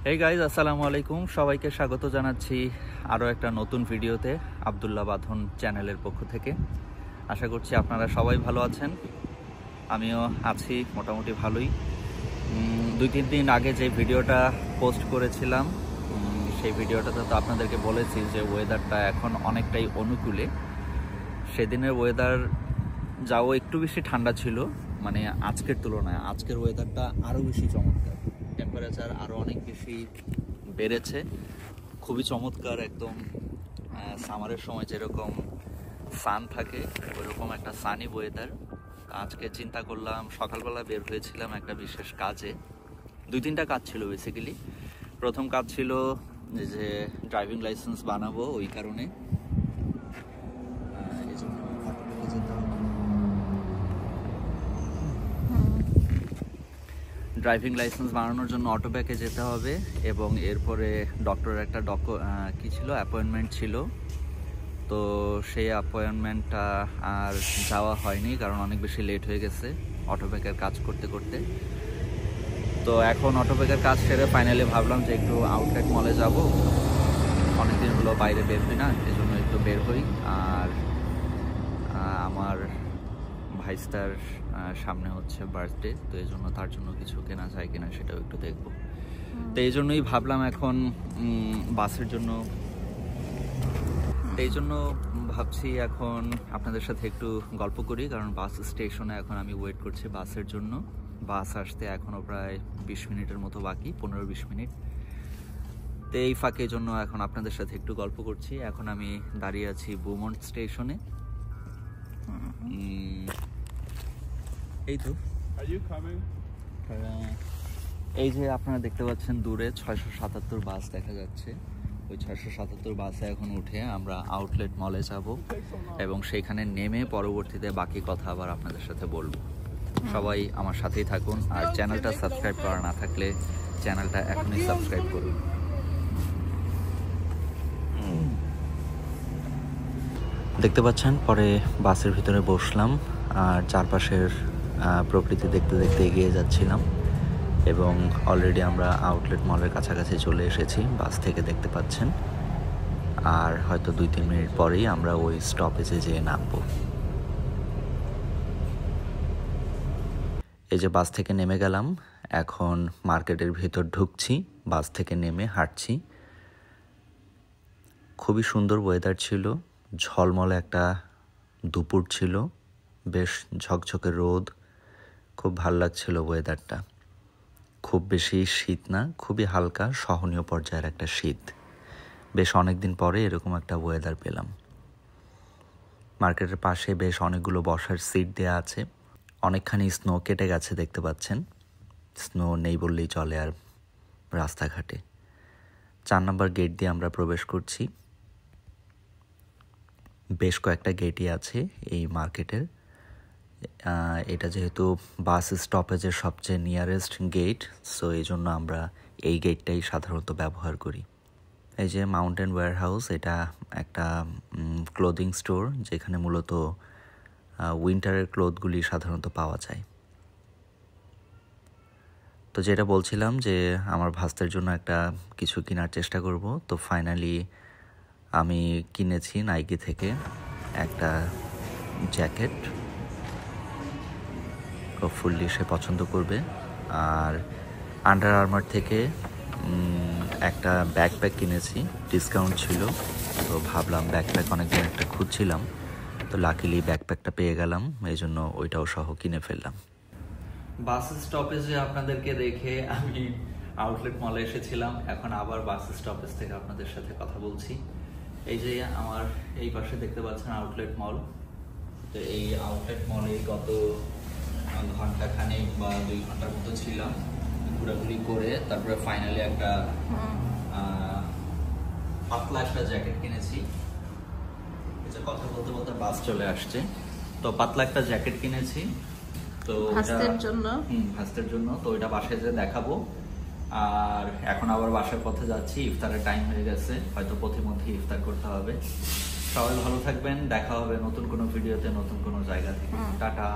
Hey guys, আসসালামু আলাইকুম। সবাইকে স্বাগত জানাচ্ছি আরও একটা নতুন ভিডিওতে আব্দুল্লাহ বাঁধন চ্যানেলের পক্ষ থেকে। আশা করছি আপনারা সবাই ভালো আছেন, আমিও আছি মোটামুটি ভালোই। 2-3 দিন আগে যে ভিডিওটা পোস্ট করেছিলাম সেই ভিডিওটাতে তো আপনাদেরকে বলেছি যে ওয়েদারটা এখন অনেকটাই অনুকূলে। সেদিনের ওয়েদার যাও একটু বেশি ঠান্ডা ছিল, মানে আজকের তুলনায় আজকের ওয়েদারটা আরও বেশি চমৎকার। টেম্পারেচার আরও অনেক বেশি বেড়েছে, খুবই চমৎকার। একদম সামারের সময় যেরকম সান থাকে ওইরকম একটা সানি ওয়েদার। আজকে চিন্তা করলাম, সকালবেলা বের হয়েছিলাম একটা বিশেষ কাজে। 2-3টা কাজ ছিল বেসিক্যালি। প্রথম কাজ ছিল যে ড্রাইভিং লাইসেন্স বানাবো, ওই কারণে ড্রাইভিং লাইসেন্স বানানোর জন্য অটোব্যাকে যেতে হবে এবং এরপরে ডক্টরের একটা অ্যাপয়েন্টমেন্ট ছিল। তো সেই অ্যাপয়েন্টমেন্টটা আর যাওয়া হয়নি, কারণ অনেক বেশি লেট হয়ে গেছে অটোব্যাকের কাজ করতে করতে। তো এখন অটোব্যাকের কাজ সেরে ফাইনালি ভাবলাম যে একটু আউটলেট মলে যাব। অনেকদিন হলো বাইরে বের হই না, এই জন্য একটু বের হই। আর আমার ভাইস্তার সামনে হচ্ছে বার্থডে, তো এই জন্য তার জন্য কিছু কেনা যায় কিনা সেটাও একটু দেখবো। তো এই জন্যই ভাবলাম এখন বাসের জন্য, এই জন্য ভাবছি এখন আপনাদের সাথে একটু গল্প করি, কারণ বাস স্টেশনে এখন আমি ওয়েট করছি বাসের জন্য। বাস আসতে এখনও প্রায় 20 মিনিটের মতো বাকি, 15-20 মিনিট। তো এই ফাঁকের জন্য এখন আপনাদের সাথে একটু গল্প করছি। এখন আমি দাঁড়িয়ে আছি বুমন্ট স্টেশনে। এই তো এই যে আপনারা দেখতে পাচ্ছেন দূরে 677 বাস দেখা যাচ্ছে। ওই 677 বাসে এখন উঠে আমরা আউটলেট মলে যাব এবং সেইখানে নেমে পরবর্তীতে বাকি কথা আবার আপনাদের সাথে বলবো। সবাই আমার সাথেই থাকুন, আর চ্যানেলটা সাবস্ক্রাইব করা না থাকলে চ্যানেলটা এখনই সাবস্ক্রাইব করুন। দেখতে পাচ্ছেন পরে বাসের ভিতরে বসলাম আর চারপাশের প্রকৃতি দেখতে দেখতে এগিয়ে যাচ্ছিলাম এবং অলরেডি আমরা আউটলেট মলের কাছাকাছি চলে এসেছি, বাস থেকে দেখতে পাচ্ছেন। আর হয়তো 2-3 মিনিট পরেই আমরা ওই স্টপেজে যেয়ে নামবো। এই যে বাস থেকে নেমে গেলাম, এখন মার্কেটের ভিতর ঢুকছি, বাস থেকে নেমে হাঁটছি। খুবই সুন্দর ওয়েদার ছিল, ঝলমলে একটা দুপুর ছিল, বেশ ঝকঝকে রোদ, খুব ভাল লাগছিল ওয়েদারটা। খুব বেশি শীত না, খুবই হালকা সহনীয় পর্যায়ের একটা শীত। বেশ অনেকদিন পরে এরকম একটা ওয়েদার পেলাম। মার্কেটের পাশে বেশ অনেকগুলো বসার সিট দেয়া আছে। অনেকখানি স্নো কেটে গেছে দেখতে পাচ্ছেন, স্নো নেই বললেই চলে আর রাস্তাঘাটে। 4 নম্বর গেট দিয়ে আমরা প্রবেশ করছি। বেশ কয়েকটা গেটই আছে এই মার্কেটের। এটা যেহেতু বাস স্টপেজের সবচেয়ে নিয়ারেস্ট গেট, সো এই জন্য আমরা এই গেটটাই সাধারণত ব্যবহার করি। এই যে মাউন্টেন ওয়্যারহাউস, এটা একটা ক্লোদিং স্টোর যেখানে মূলত উইন্টারের ক্লোথগুলি সাধারণত পাওয়া যায়। তো যেটা বলছিলাম যে আমার ভাস্তের জন্য একটা কিছু কেনার চেষ্টা করব, তো ফাইনালি আমি কিনেছি নাইকি থেকে একটা জ্যাকেট। ফুললি সে পছন্দ করবে। আর আন্ডার আর্মার থেকে একটা ব্যাকপ্যাক কিনেছি, ডিসকাউন্ট ছিল, তো ভাবলাম ব্যাকপ্যাক অনেকদিন একটা খুঁজছিলাম, তো লাকিলি ব্যাকপ্যাকটা পেয়ে গেলাম, এই জন্য ওইটাও সহ কিনে ফেললাম। বাস স্টপেজে আপনাদেরকে দেখে আমি আউটলেট মলে এসেছিলাম, এখন আবার বাস স্টপেজ থেকে আপনাদের সাথে কথা বলছি। এই যে আমার এই পাশে দেখতে পাচ্ছেন আউটলেট মল। তো এই আউটলেট মলে গত ঘন্টাখানেক বা 2 ঘন্টার মতো ছিলাম, ঘোরাঘুরি করে তারপরে ফাইনালি একটা পাতলা একটা জ্যাকেট কিনেছি। কথা বলতে বলতে বাস চলে আসছে, তো পাতলা একটা জ্যাকেট কিনেছি, তো ভাস্তের জন্য। তো ওইটা বাসায় যেয়ে দেখাবো। আর এখন আবার বাসার পথে যাচ্ছি, ইফতারের টাইম হয়ে গেছে, হয়তো পথিমধ্যে ইফতার করতে হবে। সবাই ভালো থাকবেন, দেখা হবে নতুন কোনো ভিডিওতে, নতুন কোনো জায়গা থেকে। টাটা।